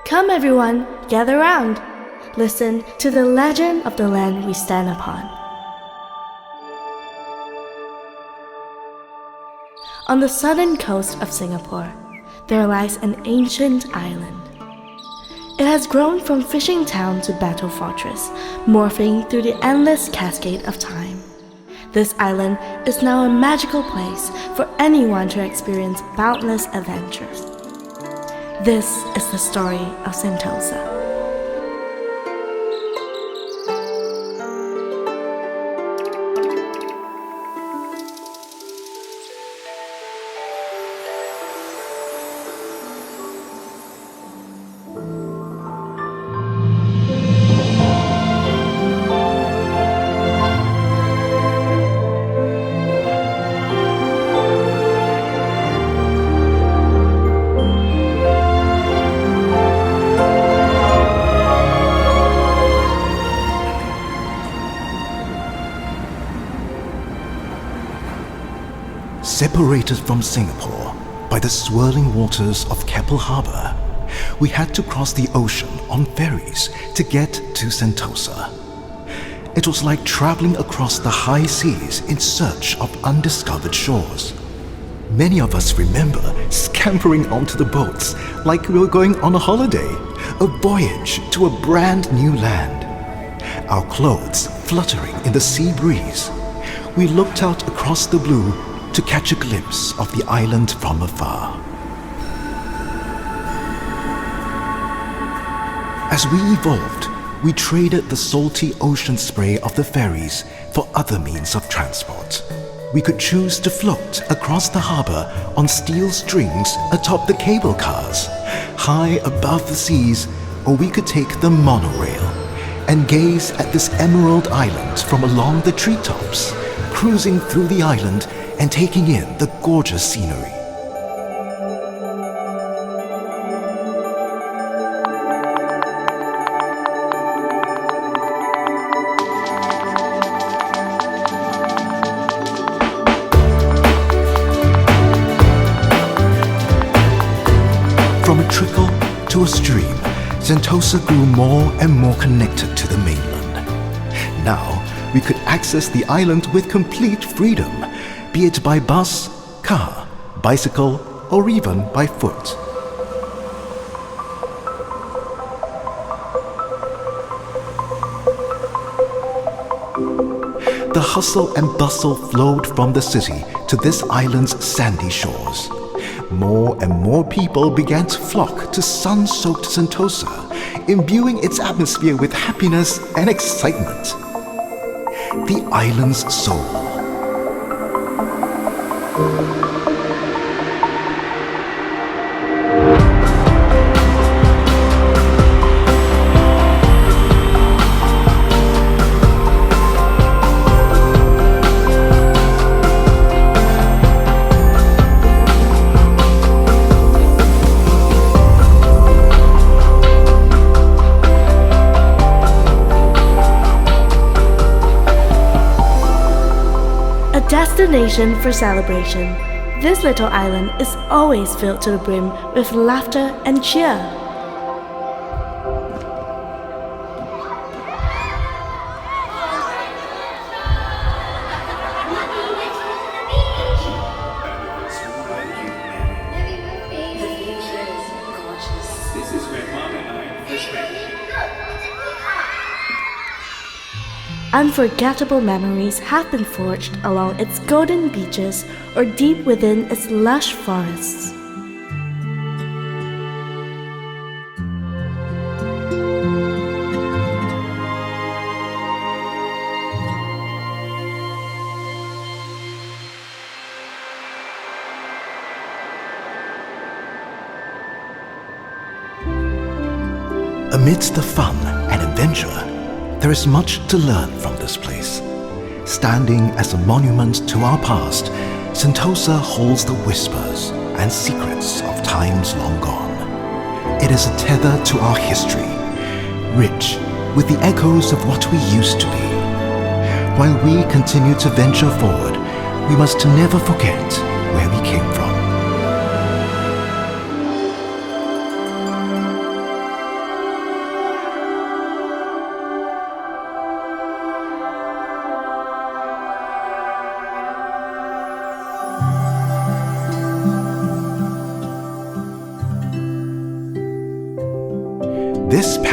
Come everyone, gather round. Listen to the legend of the land we stand upon. On the southern coast of Singapore, there lies an ancient island. It has grown from fishing town to battle fortress, morphing through the endless cascade of time. This island is now a magical place for anyone to experience boundless adventures. This is the story of Sentosa. Separated from Singapore by the swirling waters of Keppel Harbour, we had to cross the ocean on ferries to get to Sentosa. It was like travelling across the high seas in search of undiscovered shores. Many of us remember scampering onto the boats like we were going on a holiday, a voyage to a brand new land. Our clothes fluttering in the sea breeze, we looked out across the blue to catch a glimpse of the island from afar. As we evolved, we traded the salty ocean spray of the ferries for other means of transport. We could choose to float across the harbour on steel strings atop the cable cars, high above the seas, or we could take the monorail and gaze at this emerald island from along the treetops, cruising through the island and taking in the gorgeous scenery. From a trickle to a stream, Sentosa grew more and more connected to the mainland. Now, we could access the island with complete freedom, be it by bus, car, bicycle, or even by foot. The hustle and bustle flowed from the city to this island's sandy shores. More and more people began to flock to sun-soaked Sentosa, imbuing its atmosphere with happiness and excitement. The island's soul. Destination for celebration, this little island is always filled to the brim with laughter and cheer. Unforgettable memories have been forged along its golden beaches or deep within its lush forests. Amidst the fun and adventure, there is much to learn from this place. Standing as a monument to our past, Sentosa holds the whispers and secrets of times long gone. It is a tether to our history, rich with the echoes of what we used to be. While we continue to venture forward, we must never forget where we came from.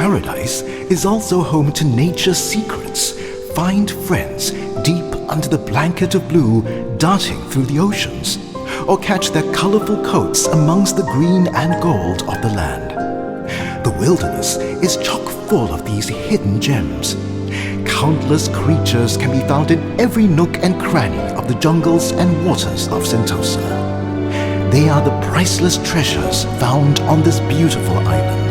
paradise is also home to nature's secrets. Find friends deep under the blanket of blue darting through the oceans, or catch their colorful coats amongst the green and gold of the land. The wilderness is chock full of these hidden gems. Countless creatures can be found in every nook and cranny of the jungles and waters of Sentosa. They are the priceless treasures found on this beautiful island.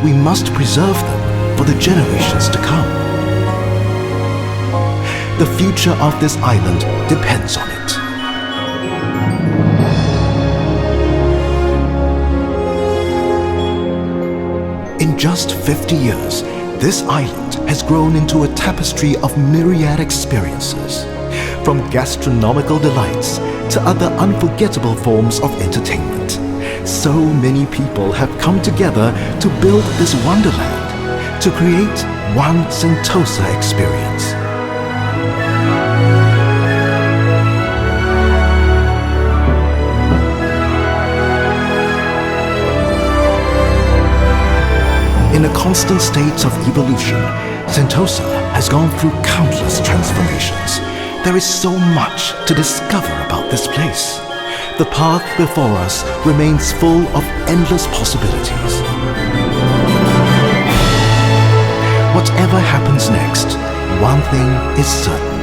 We must preserve them for the generations to come. The future of this island depends on it. In just 50 years, this island has grown into a tapestry of myriad experiences, from gastronomical delights to other unforgettable forms of entertainment. So many people have come together to build this wonderland, to create one Sentosa experience. In a constant state of evolution, Sentosa has gone through countless transformations. There is so much to discover about this place. The path before us remains full of endless possibilities. Whatever happens next, one thing is certain.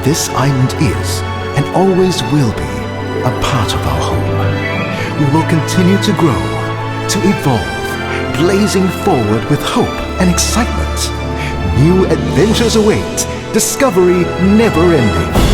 This island is, and always will be, a part of our home. We will continue to grow, to evolve, blazing forward with hope and excitement. New adventures await, discovery never ending.